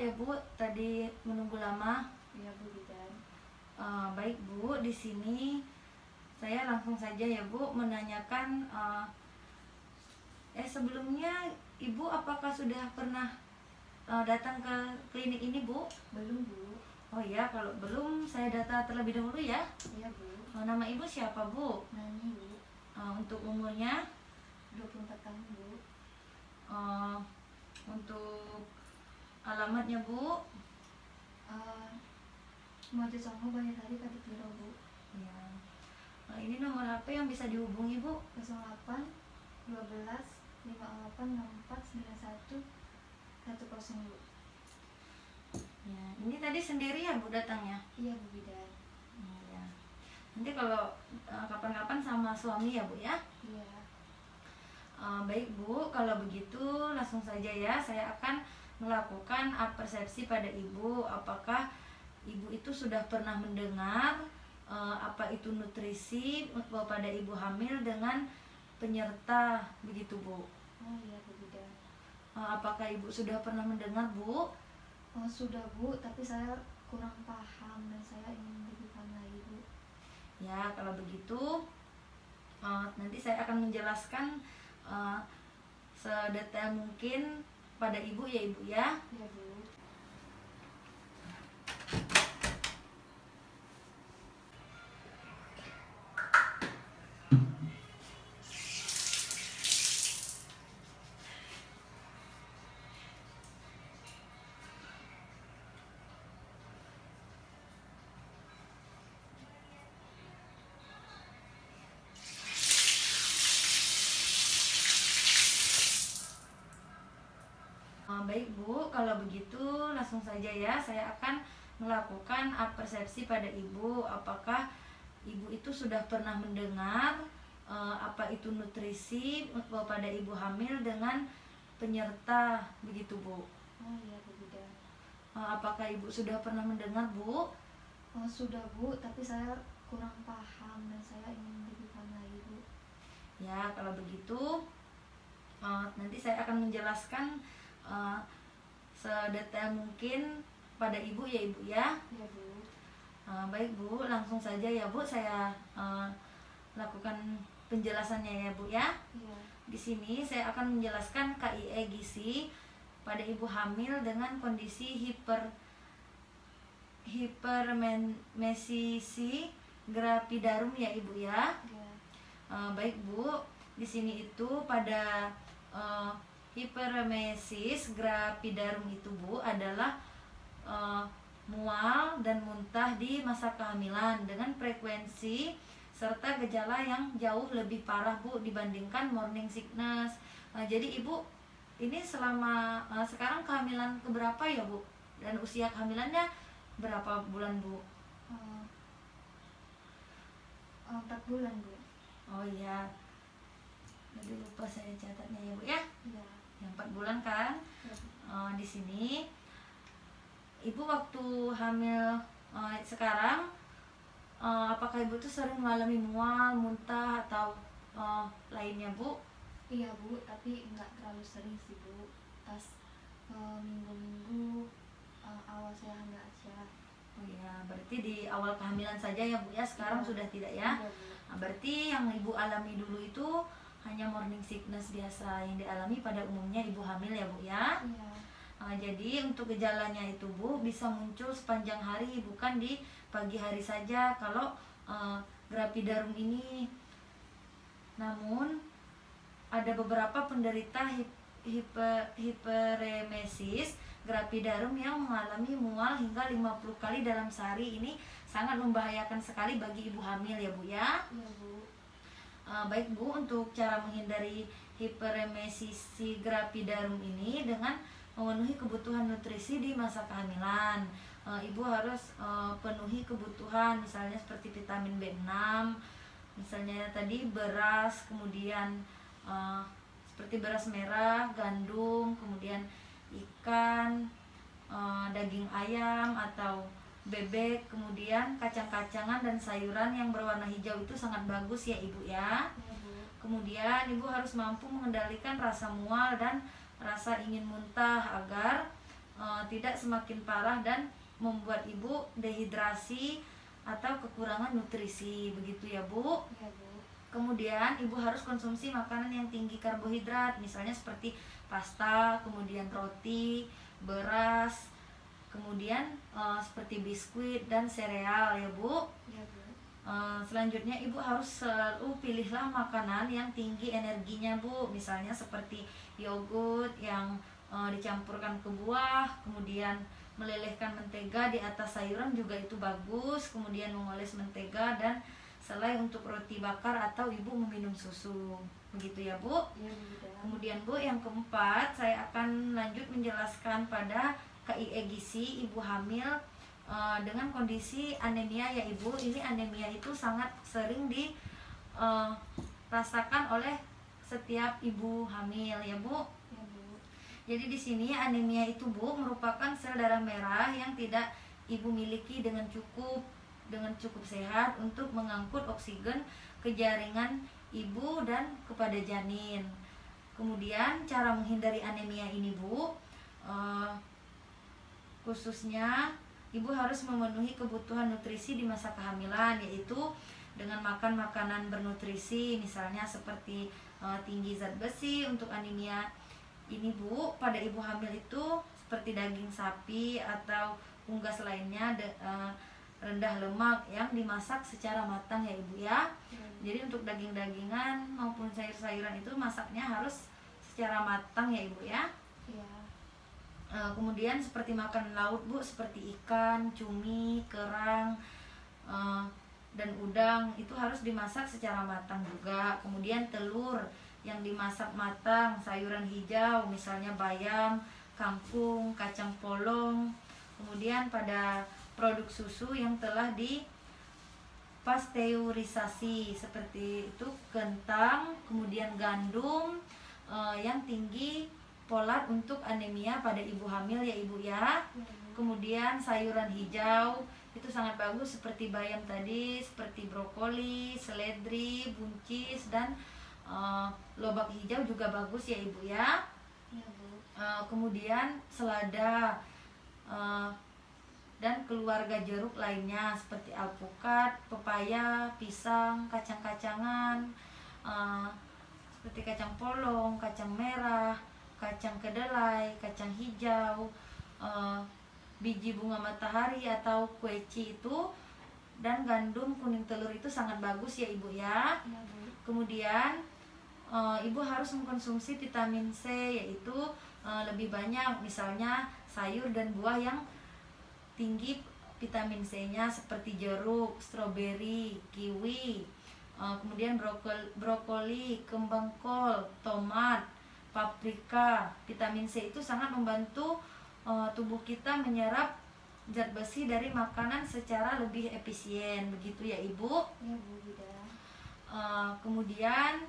ya Bu, tadi menunggu lama. Iya Bu Bidan. Baik Bu, di sini saya langsung saja ya Bu menanyakan. Sebelumnya Ibu apakah sudah pernah datang ke klinik ini Bu? Belum Bu. Oh ya, kalau belum saya data terlebih dahulu ya. Iya Bu. Nama Ibu siapa Bu? Nani Bu. Untuk umurnya? 24 tahun Bu. Untuk alamatnya Bu? Mojo Songo Banyasari Kadipiro Bu. Ya. Ini nomor HP yang bisa dihubungi Bu? 08 12 58 64 91 10 Bu. Ya, ini tadi sendiri ya Bu datangnya? Iya Bu Bidan. Ya. Nanti kalau kapan-kapan sama suami ya Bu ya? Iya. Baik Bu, kalau begitu langsung saja ya, saya akan melakukan persepsi pada Ibu. Apakah Ibu itu sudah pernah mendengar apa itu nutrisi pada ibu hamil dengan penyerta, begitu Bu? Oh iya Bu Bidan. Apakah Ibu sudah pernah mendengar Bu? Sudah Bu, tapi saya kurang paham dan saya ingin lebih paham lagi Bu. Ya, kalau begitu nanti saya akan menjelaskan sedetail mungkin pada Ibu ya Ibu ya. Iya Bu. Baik Bu, kalau begitu langsung saja ya, saya akan melakukan persepsi pada Ibu. Apakah Ibu itu sudah pernah mendengar apa itu nutrisi pada ibu hamil dengan penyerta, begitu Bu? Oh iya Bu Bidan. Apakah Ibu sudah pernah mendengar Bu? Sudah Bu, tapi saya kurang paham dan saya ingin lebih paham lagi Bu. Ya, kalau begitu nanti saya akan menjelaskan sedetail mungkin pada Ibu ya Ibu ya. Iya Bu. Baik Bu, langsung saja ya Bu, saya lakukan penjelasannya ya Bu ya. Iya. Di sini saya akan menjelaskan KIE gizi pada ibu hamil dengan kondisi hiperemesisi gravidarum ya Ibu ya. Iya. Baik Bu, di sini itu pada hiperemesis gravidarum itu Bu adalah mual dan muntah di masa kehamilan dengan frekuensi serta gejala yang jauh lebih parah Bu dibandingkan morning sickness. Jadi Ibu ini selama sekarang kehamilan keberapa ya Bu? Dan usia kehamilannya berapa bulan Bu? 4 bulan Bu. Oh iya, jadi lupa saya catatnya ya Bu ya. Iya. Yang 4 bulan kan? Iya Bu. Di sini Ibu waktu hamil sekarang apakah Ibu tuh sering mengalami mual, muntah atau lainnya Bu? Iya Bu, tapi nggak terlalu sering sih Bu. Pas minggu-minggu awal saya hamil aja. Oh ya, berarti di awal kehamilan saja ya Bu ya, sekarang Iya. sudah tidak ya? Iya Bu. Berarti yang Ibu alami dulu itu hanya morning sickness biasa yang dialami pada umumnya ibu hamil ya Bu ya? Iya. Jadi untuk gejalanya itu Bu bisa muncul sepanjang hari, bukan di pagi hari saja kalau gravidarum ini. Namun ada beberapa penderita hiperemesis gravidarum yang mengalami mual hingga 50 kali dalam sehari. Ini sangat membahayakan sekali bagi ibu hamil ya Bu ya. Iya Bu. Baik Bu, untuk cara menghindari hiperemesis gravidarum ini dengan memenuhi kebutuhan nutrisi di masa kehamilan. Ibu harus penuhi kebutuhan misalnya seperti vitamin B6, misalnya tadi beras, kemudian seperti beras merah, gandum, kemudian ikan, daging ayam atau bebek, kemudian kacang-kacangan dan sayuran yang berwarna hijau itu sangat bagus ya Ibu ya. Iya Bu. Kemudian Ibu harus mampu mengendalikan rasa mual dan rasa ingin muntah agar tidak semakin parah dan membuat ibu dehidrasi atau kekurangan nutrisi, begitu ya Bu. Ya Bu. Kemudian ibu harus konsumsi makanan yang tinggi karbohidrat, misalnya seperti pasta, kemudian roti, beras, kemudian seperti biskuit dan sereal ya Bu. Ya Bu. Selanjutnya ibu harus selalu pilihlah makanan yang tinggi energinya Bu, misalnya seperti yogurt yang dicampurkan ke buah, kemudian melelehkan mentega di atas sayuran juga itu bagus, kemudian mengoles mentega, dan selain untuk roti bakar atau ibu meminum susu, begitu ya Bu. Ya Bu Bidan. Kemudian Bu, yang keempat saya akan lanjut menjelaskan pada KIE gizi ibu hamil dengan kondisi anemia ya Ibu. Ini anemia itu sangat sering dirasakan oleh setiap ibu hamil ya Bu. Ya Bu. Jadi di sini anemia itu Bu merupakan sel darah merah yang tidak ibu miliki dengan cukup sehat untuk mengangkut oksigen ke jaringan ibu dan kepada janin. Kemudian cara menghindari anemia ini Bu, khususnya ibu harus memenuhi kebutuhan nutrisi di masa kehamilan, yaitu dengan makan makanan bernutrisi, misalnya seperti tinggi zat besi. Untuk anemia ini Bu, pada ibu hamil itu seperti daging sapi atau unggas lainnya rendah lemak yang dimasak secara matang ya Ibu ya. Jadi untuk daging-dagingan maupun sayur-sayuran itu masaknya harus secara matang ya Ibu ya. Ya. Kemudian seperti makan laut Bu, seperti ikan, cumi, kerang, dan udang itu harus dimasak secara matang juga. Kemudian telur yang dimasak matang, sayuran hijau misalnya bayam, kangkung, kacang polong. Kemudian pada produk susu yang telah dipasteurisasi seperti itu kentang, kemudian gandum yang tinggi folat untuk anemia pada ibu hamil ya Ibu ya. Kemudian sayuran hijau itu sangat bagus seperti bayam tadi, seperti brokoli, seledri, buncis, dan lobak hijau juga bagus ya Ibu ya. Ya Bu. Kemudian selada dan keluarga jeruk lainnya seperti alpukat, pepaya, pisang, kacang-kacangan, seperti kacang polong, kacang merah, kacang kedelai, kacang hijau, biji bunga matahari atau kueci itu, dan gandum kuning telur itu sangat bagus ya Ibu ya. Ya Bu. Kemudian ibu harus mengkonsumsi vitamin C, yaitu lebih banyak, misalnya sayur dan buah yang tinggi vitamin C-nya seperti jeruk, stroberi, kiwi, kemudian brokoli, kembang kol, tomat, paprika. Vitamin C itu sangat membantu tubuh kita menyerap zat besi dari makanan secara lebih efisien, begitu ya Ibu. Ya Bu Bidan. Kemudian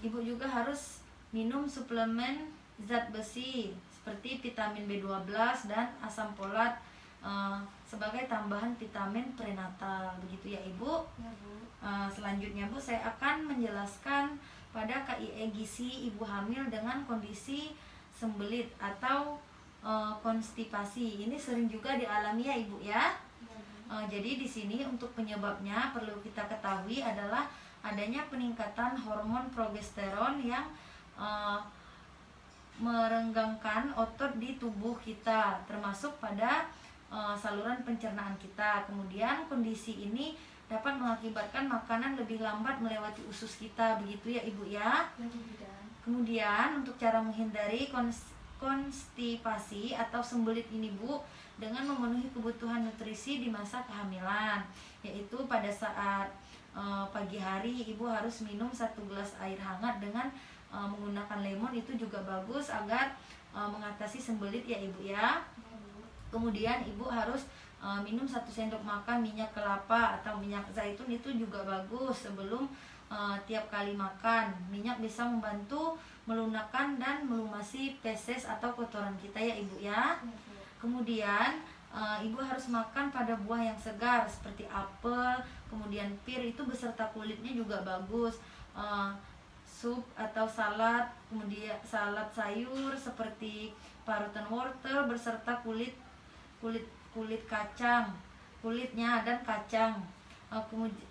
ibu juga harus minum suplemen zat besi seperti vitamin B12 dan asam folat sebagai tambahan vitamin prenatal, begitu ya Ibu. Ya Bu. Selanjutnya Bu, saya akan menjelaskan pada KIE gizi ibu hamil dengan kondisi sembelit atau konstipasi. Ini sering juga dialami ya Ibu ya. Ya Bu. Jadi di sini untuk penyebabnya perlu kita ketahui adalah adanya peningkatan hormon progesteron yang merenggangkan otot di tubuh kita, termasuk pada saluran pencernaan kita. Kemudian kondisi ini dapat mengakibatkan makanan lebih lambat melewati usus kita, begitu ya Ibu ya. Ya Bu Bidan. Kemudian untuk cara menghindari konstipasi atau sembelit ini Bu, dengan memenuhi kebutuhan nutrisi di masa kehamilan, yaitu pada saat pagi hari ibu harus minum 1 gelas air hangat dengan menggunakan lemon, itu juga bagus agar mengatasi sembelit ya Ibu ya. Ya Bu. Kemudian ibu harus minum 1 sendok makan minyak kelapa atau minyak zaitun, itu juga bagus sebelum tiap kali makan. Minyak bisa membantu melunakkan dan melumasi feses atau kotoran kita ya Ibu ya. Ya Bu. Kemudian ibu harus makan pada buah yang segar seperti apel, kemudian pir itu beserta kulitnya juga bagus. sup atau salad, kemudian salad sayur seperti parutan wortel beserta kulit kulit kulit kacang, kulitnya dan kacang.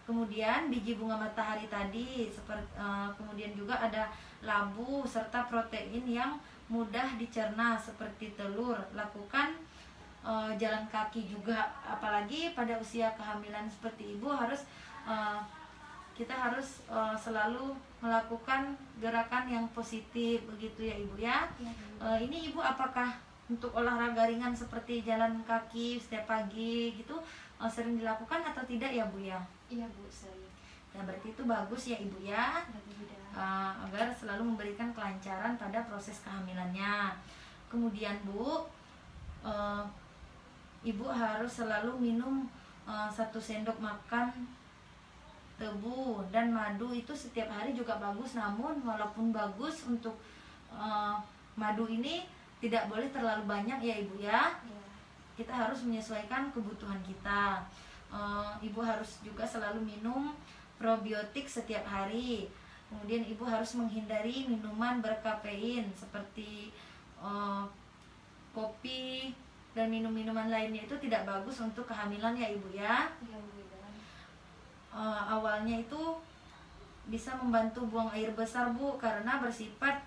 Kemudian biji bunga matahari tadi seperti kemudian juga ada labu serta protein yang mudah dicerna seperti telur. Lakukan jalan kaki juga, apalagi pada usia kehamilan seperti ibu harus kita harus selalu melakukan gerakan yang positif begitu ya ibu ya. Ini ibu apakah untuk olahraga ringan seperti jalan kaki setiap pagi gitu sering dilakukan atau tidak ya bu ya? Iya bu, sering. Ya berarti itu bagus ya ibu ya, agar selalu memberikan kelancaran pada proses kehamilannya. Kemudian bu, ibu harus selalu minum 1 sendok makan tebu dan madu itu setiap hari juga bagus. Namun walaupun bagus untuk madu ini tidak boleh terlalu banyak ya ibu ya. Kita harus menyesuaikan kebutuhan kita. Ibu harus juga selalu minum probiotik setiap hari. Kemudian ibu harus menghindari minuman berkafein seperti kopi dan minum-minuman lainnya, itu tidak bagus untuk kehamilan ya ibu ya. Awalnya itu bisa membantu buang air besar bu, karena bersifat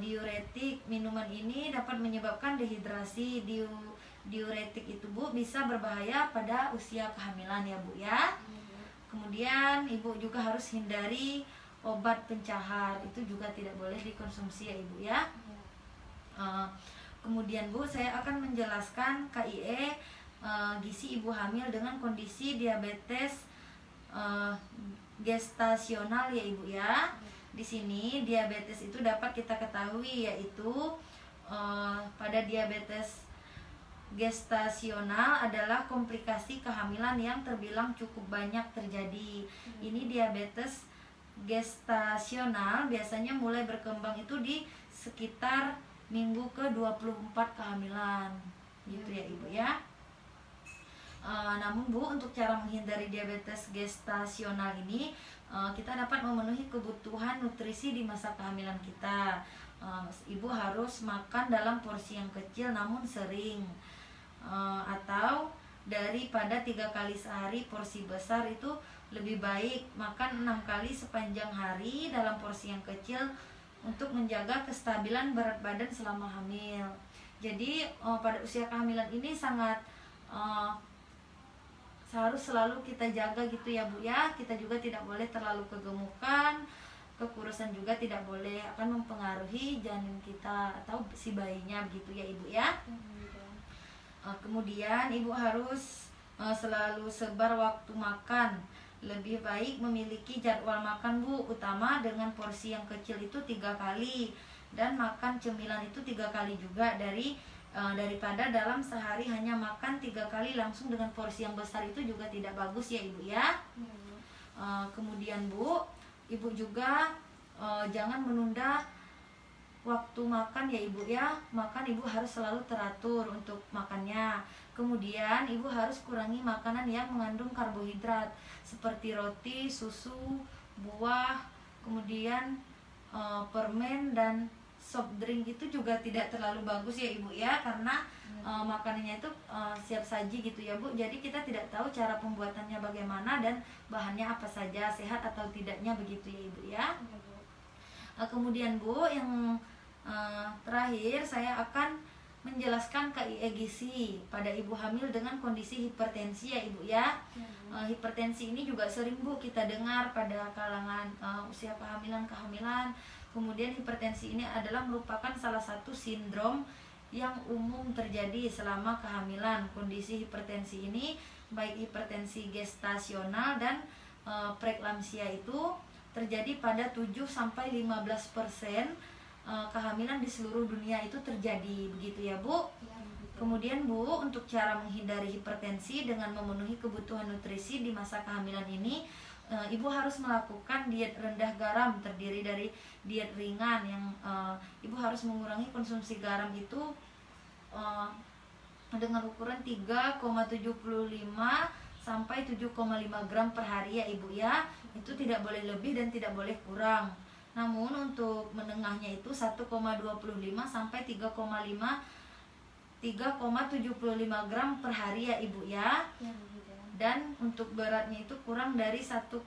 diuretik. Minuman ini dapat menyebabkan dehidrasi. Diuretik itu bu bisa berbahaya pada usia kehamilan ya bu ya. Kemudian ibu juga harus hindari obat pencahar, itu juga tidak boleh dikonsumsi ya ibu ya. Kemudian bu, saya akan menjelaskan KIE gizi ibu hamil dengan kondisi diabetes gestasional ya ibu ya. Di sini diabetes itu dapat kita ketahui yaitu pada diabetes gestasional adalah komplikasi kehamilan yang terbilang cukup banyak terjadi. Ini diabetes gestasional biasanya mulai berkembang itu di sekitar minggu ke-24 kehamilan gitu ya ibu ya. Namun bu, untuk cara menghindari diabetes gestasional ini kita dapat memenuhi kebutuhan nutrisi di masa kehamilan kita. Ibu harus makan dalam porsi yang kecil namun sering, atau daripada 3 kali sehari porsi besar itu lebih baik makan 6 kali sepanjang hari dalam porsi yang kecil untuk menjaga kestabilan berat badan selama hamil. Jadi pada usia kehamilan ini sangat harus selalu kita jaga gitu ya bu ya. Kita juga tidak boleh terlalu kegemukan, kekurusan juga tidak boleh, akan mempengaruhi janin kita atau si bayinya begitu ya ibu ya. Kemudian ibu harus selalu sebar waktu makan. Lebih baik memiliki jadwal makan bu, utama dengan porsi yang kecil itu 3 kali, dan makan cemilan itu 3 kali juga, daripada dalam sehari hanya makan 3 kali langsung dengan porsi yang besar, itu juga tidak bagus ya ibu ya. Kemudian bu, ibu juga jangan menunda waktu makan ya ibu ya. Makan ibu harus selalu teratur untuk makannya. Kemudian ibu harus kurangi makanan yang mengandung karbohidrat seperti roti, susu, buah, kemudian permen dan soft drink itu juga tidak terlalu bagus ya ibu ya, karena makanannya itu siap saji gitu ya bu. Jadi kita tidak tahu cara pembuatannya bagaimana dan bahannya apa saja, sehat atau tidaknya begitu ya ibu ya. Kemudian bu, yang terakhir saya akan menjelaskan KIE gizi pada ibu hamil dengan kondisi hipertensi ya ibu ya. Hipertensi ini juga sering bu kita dengar pada kalangan usia kehamilan. Kemudian hipertensi ini adalah merupakan salah satu sindrom yang umum terjadi selama kehamilan. Kondisi hipertensi ini baik hipertensi gestasional dan preeklamsia itu terjadi pada 7-15% kehamilan di seluruh dunia itu terjadi begitu ya bu. Kemudian bu, untuk cara menghindari hipertensi dengan memenuhi kebutuhan nutrisi di masa kehamilan ini, ibu harus melakukan diet rendah garam, terdiri dari diet ringan yang ibu harus mengurangi konsumsi garam itu dengan ukuran 3,75 sampai 7,5 gram per hari ya ibu ya. Itu tidak boleh lebih dan tidak boleh kurang. Namun untuk menengahnya itu 1,25 sampai 3,75 gram per hari ya Ibu ya. Ya Bu Bidan. Dan untuk beratnya itu kurang dari 1,25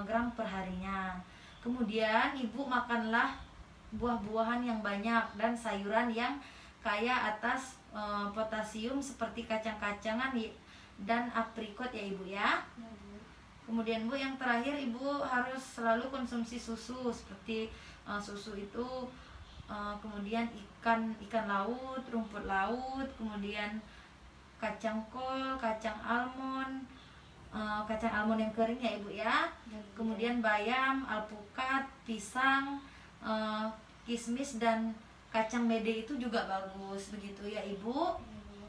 gram per harinya. Kemudian Ibu makanlah buah-buahan yang banyak dan sayuran yang kaya atas potasium seperti kacang-kacangan dan aprikot ya Ibu ya. Ya Bu. Kemudian Bu, yang terakhir Ibu harus selalu konsumsi susu seperti susu itu kemudian ikan laut, rumput laut, kemudian kacang kol, kacang almond yang kering ya Ibu ya. Ya Bu. Kemudian bayam, alpukat, pisang, kismis dan kacang mede itu juga bagus begitu ya Ibu. Ya Bu.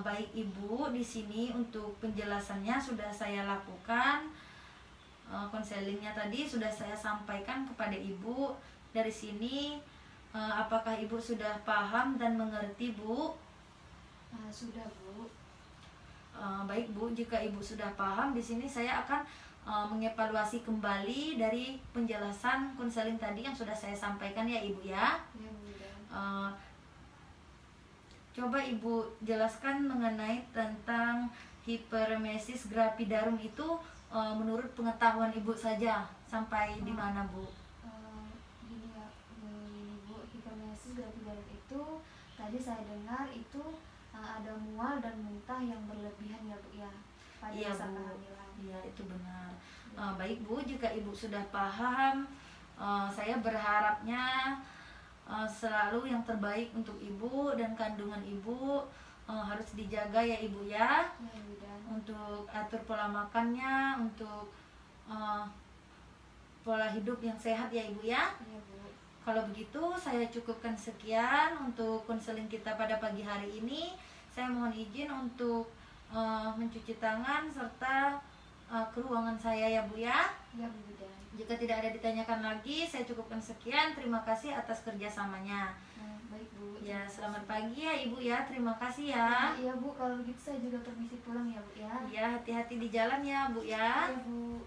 Baik Ibu, di sini untuk penjelasannya sudah saya lakukan. Konselingnya tadi sudah saya sampaikan kepada Ibu. Dari sini apakah Ibu sudah paham dan mengerti Bu? Sudah Bu. Baik Bu, jika Ibu sudah paham, di sini saya akan mengevaluasi kembali dari penjelasan konseling tadi yang sudah saya sampaikan ya Ibu ya. Ya Bu Bidan. Coba Ibu jelaskan mengenai tentang hiperemesis gravidarum itu menurut pengetahuan Ibu saja sampai di mana Bu? Gini ya, gini Bu, hiperemesis gravidarum itu tadi saya dengar itu ada mual dan muntah yang berlebihan ya Bu ya pada Iya masa Bu, kehamilan. iya itu benar. Baik Bu, jika Ibu sudah paham, saya berharapnya selalu yang terbaik untuk Ibu dan kandungan Ibu harus dijaga ya Ibu ya. Ya Bu Bidan. Untuk atur pola makannya, untuk pola hidup yang sehat ya Ibu ya. Ya Bu. Kalau begitu saya cukupkan sekian untuk konseling kita pada pagi hari ini. Saya mohon izin untuk mencuci tangan serta ke ruangan saya ya Bu ya. Ya Bu Bidan. Jika tidak ada ditanyakan lagi, saya cukupkan sekian. Terima kasih atas kerjasamanya. Baik Bu. Ya, terima selamat kasih. pagi ya Ibu ya. Terima kasih ya. Iya Bu, kalau begitu saya juga permisi pulang ya Bu ya. Ya, hati-hati di jalan ya Bu ya. Ya Bu.